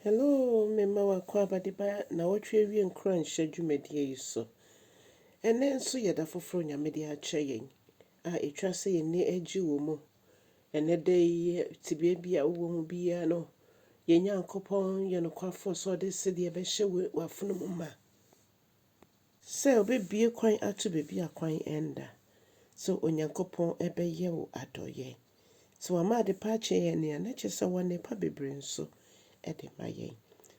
Hello, mema wakwa abadiba na wotwe wie nkran hye dwumadie yi so. Ene nso yeda foforo nyamede akyɛ yɛn. Etwa sɛ yɛne agyi wɔ mu. Ene de tibia bia wo mu bia no. Yɛn Nyankopɔn yɛ no kwafo so de sɛdeɛ bɛhyɛ wafunu mu ma. Sɛ obebie kwan ato bebi akwan enda. So Onyankopɔn ɛbɛyɛ wo adɔyɛ. So ama ade pa akyɛ yɛn ne na kyɛ sɛ wɔne pa bebre nso ɛde ma yɛn.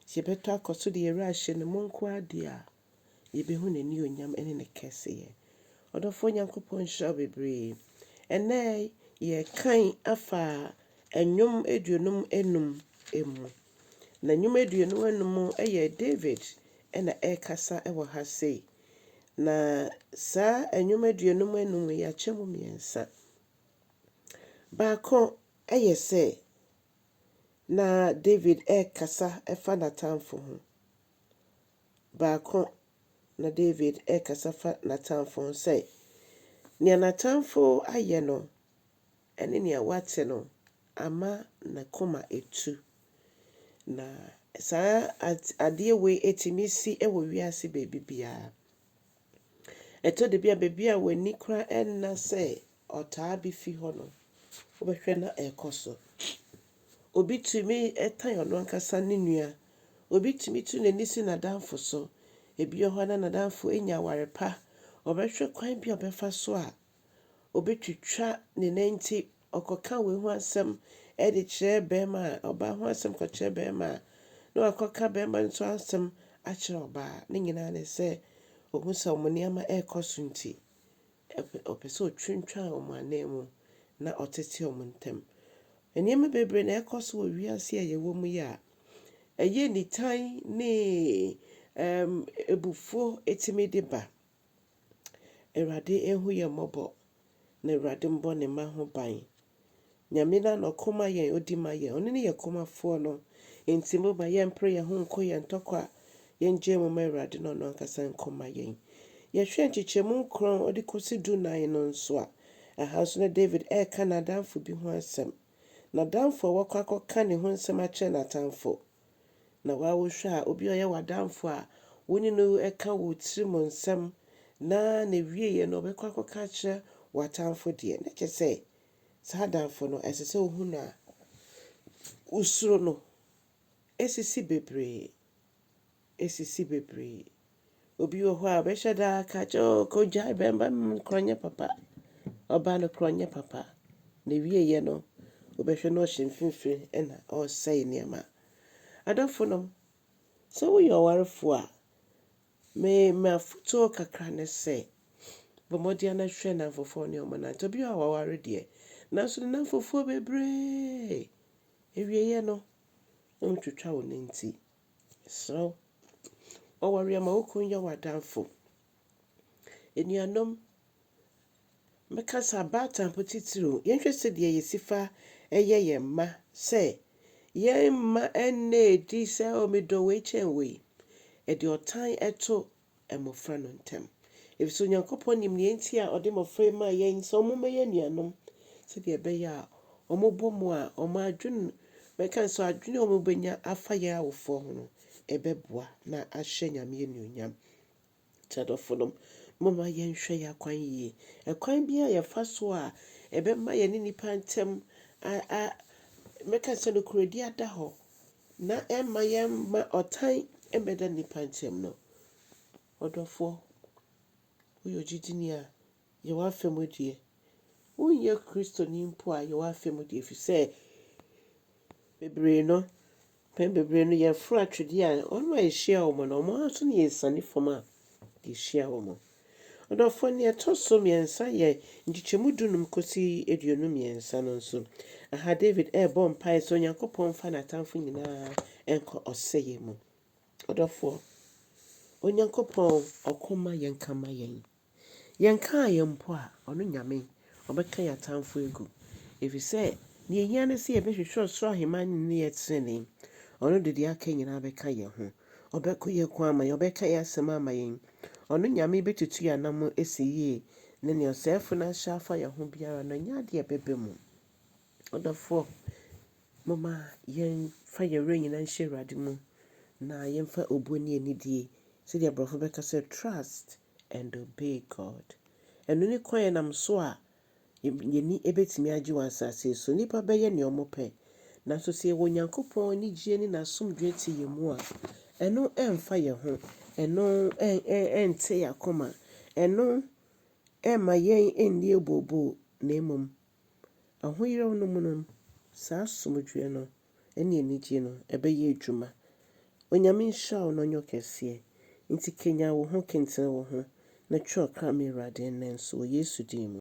Yɛbɛtɔ akɔso de yɛra ahyɛ ne mu nko ade a yɛbɛhu n'ani onyam ne ne kɛseyɛ. Ɔdɔfo Nyankopɔn hyɛ bebree. Ɛnɛ yɛkan afa nnwom aduonum enum emu. Na nnwom aduonum enum ɛyɛ David ɛna ɛkasa ɛwɔ ha sei. Na saa nnwom aduonum enum yɛakyɛ mu mmiɛnsa. Baako ɛyɛ sɛ na David ɛkasa ɛfa n'atamfo ho. Baako na David ɛkasa fa n'atamfo ho sɛ nea n'atamfo ayɛ no ɛne nea wate no ama n'akoma etu. Na saa adeɛ wei etimi si ɛwɔ wiase baabi biara. Ɛtɔ de bia baabi a w'ani kora ɛnna sɛ ɔtaa bi fi hɔ no wobɛhwɛ na ɛkɔ so. Obi tumi ɛtan ɔno ankasa ne nua. Obi tumi tu n'ani si n'adamfo so. Ebi hɔ na n'adamfo enya aware pa. Ɔbɛhwɛ kwan bi ɔbɛfa so a obetwitwa ne nanti ɔkɔka we ho asɛm ɛde kyerɛ bɛrima a ɔbaa ho asɛm kɔkyerɛ bɛrima a na wakɔka bɛrima nso asɛm akyerɛ ɔbaa. Ne nyinaa ne sɛ ohu sɛ ɔmo nneɛma ɛkɔ so nti ɔpɛ sɛ otwintwan ɔmo anan mu na ɔtete ɔmo ntam. Nneɛma bebree na ɛkɔ so wɔ wiase a yɛwɔ mu yi a ɛyɛ nitan ne ebufuo etimi de ba. Awurade ehu yɛ mmɔbɔ na Awurade mbɔ ne ma ho ban. Nyame na ɔkoma yɛn odi ma yɛn. Ɔno ne yɛ komafoɔ no. Enti mo ba yɛmpere yɛn ho nkɔ yɛn ntɔkwa. Yɛngye mu ma Awurade na ɔno ankasa nkɔma yɛn. Yɛhwɛ nkyekyɛmu nkron ɔde kɔsi 14 no nso a aha nso na David ɛka n'adamfo bi ho asɛm. N'adamfo a wɔkɔ akɔka ne ho nsɛm akyerɛ n'atamfo. Na wawohwɛ a obi ɔyɛ w'adamfo a wone no ɛka wo tirim nsɛm na wie yɛ no ɔbɛkɔ akɔka akyerɛ w'atamfo deɛ. Na kyerɛ sɛ saa adamfo no ɛsɛ sɛ ohu na usuro no esisi bebree. Obi wɔ hɔ a bɛhyɛ daa ka kyerɛ kɔgyae bɛmba krɔnyɛ papa. Ɔbaa no krɔnyɛ papa. Na wie yɛ no wobɛhwɛ na ɔhyɛ mfimfini ɛna ɔresɛe nneɛma. Adɔfo no, sɛ woyɛ ɔwarefo a mafotuo kakra ne sɛ bɔ mmɔden na hwɛ namfofoɔ ne ɔmo nante. Obi a waware deɛ nanso ne namfofoɔ bebree. Ewieɛ no ɔntwitwa wo nanti. So ɔware ama wo kun yɛ w'adamfo. Enuanom mekasa baatan potitiro. Yɛnhwɛ sɛ deɛ yɛsifa ɛyɛ yɛn mma sɛ yɛn mma ɛnna edi sɛ ɔmedɔ wei kyɛn wei. Ɛde ɔtan ɛto mmɔfra no ntam. Efisɛ Onyankopɔn nim nea enti a ɔde mmɔfra ma yɛn sɛ ɔmo mɛyɛ nuanom sɛdeɛ ɛbɛyɛ a ɔmo bɔ mu a ɔmo adwene bɛka nso adwene a ɔmo bɛnya afa yɛn awofoɔ ho no ɛbɛboa na ahyɛ Nyame anuonyam. Tadɔfo no moma yɛnhwɛ yɛn akwan yie. Ɛkwan bi a yɛfa so a ɛbɛma yɛne nipa ntam mɛka sɛ no kuredi ada hɔ na ɛma yɛmma ɔtan ɛmmɛda nipa ntam no. Ɔdɔfoɔ woyɛ ogyidini a yɛwɔ afɛ mu die. Wonyɛ Kristoni mpo a yɛwɔ afɛ mu die. Efisɛ bebree no yɛforo atwedi a ɔno a yɛhyia wɔn no ɔmo nso ne yɛnsane fam a yɛhyia wɔn. Ɔdɔfoɔ ne ɛtɔ so mmiɛnsa yɛ nkyekyɛmu 15 kɔsi 22 no nso. Aha David ɛbɔ mpae sɛ Onyankopɔn fa n'atamfo nyinaa ɛnkɔ ɔsɛeɛ mu. Ɔdɔfoɔ Onyankopɔn ɔkoma yɛn kama yɛn. Yɛnkaa yɛn mpo a ɔno Nyame ɔbɛka yɛn atamfo egu. Efisɛ nea yɛhia ne sɛ yɛbɛhwehwɛ ɔsoro ahemman ne yɛtenee. Ɔno de deɛ aka nyinaa bɛka yɛn ho. Ɔbɛkɔ yɛn ko ama yɛn, ɔbɛka yɛn asɛm ama yɛn. Ɔno Nyame bɛtutu yɛn anam esi yie. Na nea ɔsɛefo no ahyɛ afa yɛn ho biara no nyɛ adeɛ bɛbɛ mu. Ɔdɔfoɔ moma yɛn fa yɛwerɛ nyinaa nhyɛ Awurade mu na yɛmfa obuo ne anidie sɛdeɛ aborɔfo bɛka sɛ trust and obey God. Ɛno ne kwan yɛnam so a yɛni ɛbɛtumi agye wɔ asase yi so. Nnipa bɛyɛ nea ɔmo pɛ, nanso sɛ yɛwɔ Onyankopɔn anigye ne n'asomdwoe te yɛn mu a, ɛno ɛmfa yɛn ho, ɛno ɛnte yɛn akoma, ɛno ɛmma yɛn ɛnni abooboo, na mmom ahoyeraw no mu no, saa asomdwoe no ɛne anigye no ɛbɛyɛ adwuma. Onyame nhyira wo na ɔnyɛ wo kɛseɛ. Nti kenya wo ho, kentena wo ho, na twerɛ ɔkra ma Awurade nnɛ nso wɔ Yesu din mu.